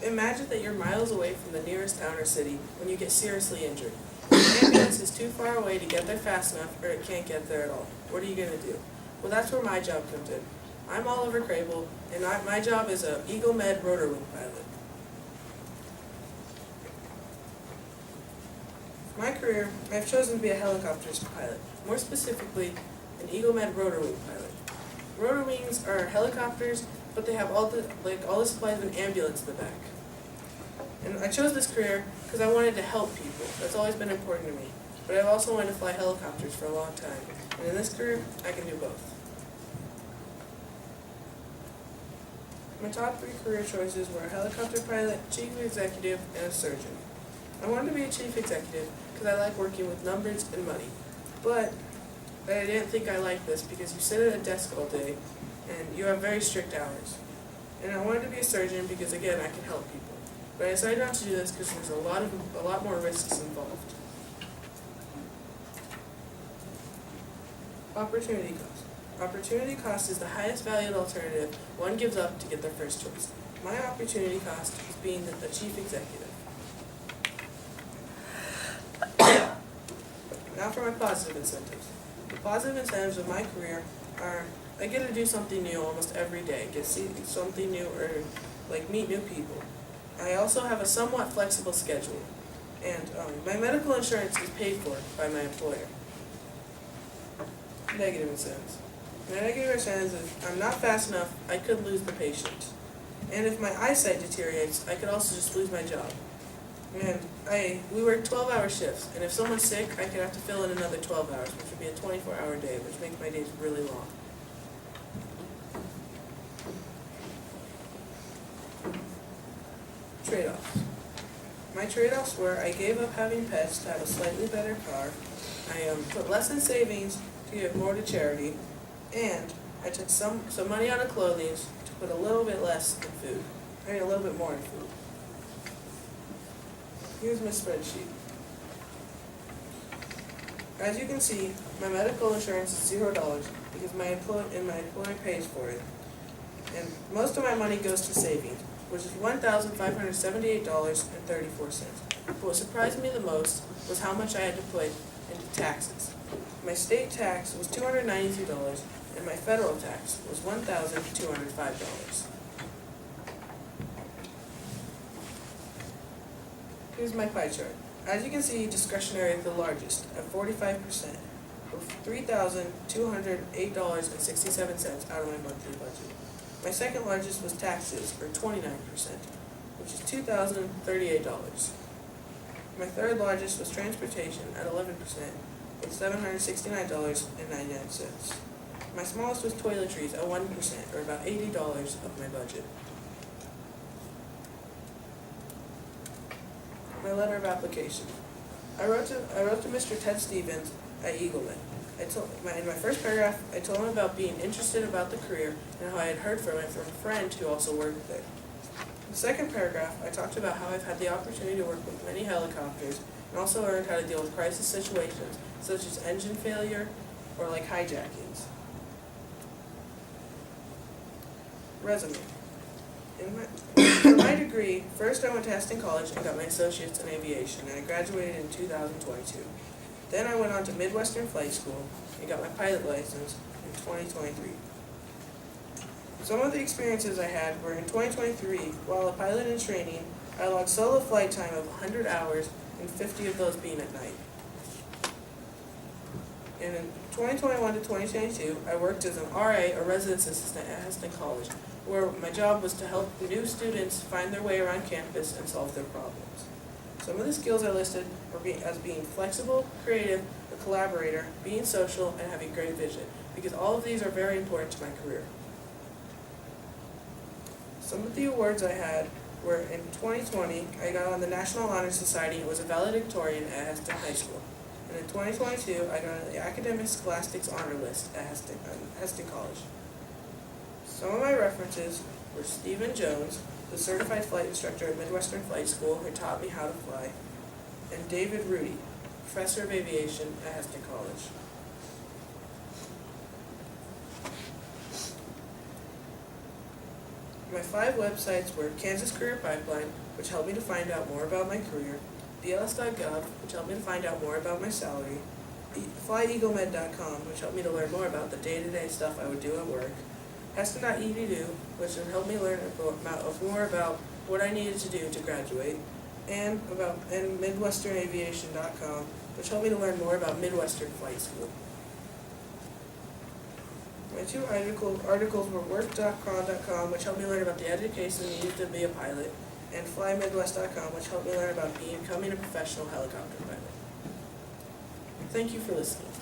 Imagine that you're miles away from the nearest town or city when you get seriously injured. The ambulance is too far away to get there fast enough, or it can't get there at all. What are you going to do? Well, that's where my job comes in. I'm Oliver Krehbiel, and my job is an Eagle Med rotor wing pilot. For my career, I've chosen to be a helicopters pilot, more specifically, an Eagle Med rotor wing pilot. Rotor wings are helicopters, but they have all the supplies of an ambulance in the back. And I chose this career because I wanted to help people. That's always been important to me. But I've also wanted to fly helicopters for a long time. And in this career, I can do both. My top 3 career choices were a helicopter pilot, chief executive, and a surgeon. I wanted to be a chief executive because I like working with numbers and money. But I didn't think I liked this because you sit at a desk all day and you have very strict hours. And I wanted to be a surgeon because, again, I can help people. But I decided not to do this because there's a lot more risks involved. Opportunity cost. Opportunity cost is the highest valued alternative one gives up to get their first choice. My opportunity cost is being the chief executive. Now for my positive incentives. The positive incentives of my career are I get to do something new almost every day, get to see something new or meet new people. I also have a somewhat flexible schedule, and my medical insurance is paid for by my employer. Negative incentives. My negative incentives is I'm not fast enough, I could lose the patient. And if my eyesight deteriorates, I could also just lose my job. And we work 12-hour shifts, and if someone's sick, I could have to fill in another 12 hours, which would be a 24-hour day, which makes my days really long. Trade-offs. My trade-offs were I gave up having pets to have a slightly better car, I put less in savings to give more to charity, and I took some money out of clothing to put a little bit less in food. A little bit more in food. Here's my spreadsheet. As you can see, my medical insurance is $0 because my employer pays for it. And most of my money goes to savings, which is $1,578.34. But what surprised me the most was how much I had to put into taxes. My state tax was $292, and my federal tax was $1,205. Here's my pie chart. As you can see, discretionary is the largest, at 45%, or $3,208.67 out of my monthly budget. My second largest was taxes, or 29%, which is $2,038. My third largest was transportation, at 11%, with $769.99. My smallest was toiletries, at 1%, or about $80 of my budget. My letter of application. I wrote to Mr. Ted Stevens at Eagle Med. In my first paragraph, I told him about being interested about the career and how I had heard from it from a friend who also worked there. In the second paragraph, I talked about how I've had the opportunity to work with many helicopters and also learned how to deal with crisis situations such as engine failure or hijackings. Resume. For my degree, first I went to Heston College and got my associates in aviation, and I graduated in 2022. Then I went on to Midwestern Flight School and got my pilot license in 2023. Some of the experiences I had were in 2023, while a pilot in training, I logged solo flight time of 100 hours, and 50 of those being at night. And in 2021 to 2022, I worked as an RA, or residence assistant, at Heston College, where my job was to help new students find their way around campus and solve their problems. Some of the skills I listed were as being flexible, creative, a collaborator, being social, and having great vision, because all of these are very important to my career. Some of the awards I had were in 2020, I got on the National Honor Society and was a valedictorian at Heston High School. And in 2022, I got on the Academic Scholastics Honor List at Heston College. Some of my references were Stephen Jones, the certified flight instructor at Midwestern Flight School who taught me how to fly, and David Rudy, professor of aviation at Heston College. My 5 websites were Kansas Career Pipeline, which helped me to find out more about my career, BLS.gov, which helped me to find out more about my salary, FlyEagleMed.com, which helped me to learn more about the day-to-day stuff I would do at work, Heston.edu, which would help me learn more about what I needed to do to graduate, and MidwesternAviation.com, which helped me to learn more about Midwestern Flight School. My 2 articles were work.craw.com, which helped me learn about the education needed to be a pilot, and flymidwest.com, which helped me learn about becoming a professional helicopter pilot. Thank you for listening.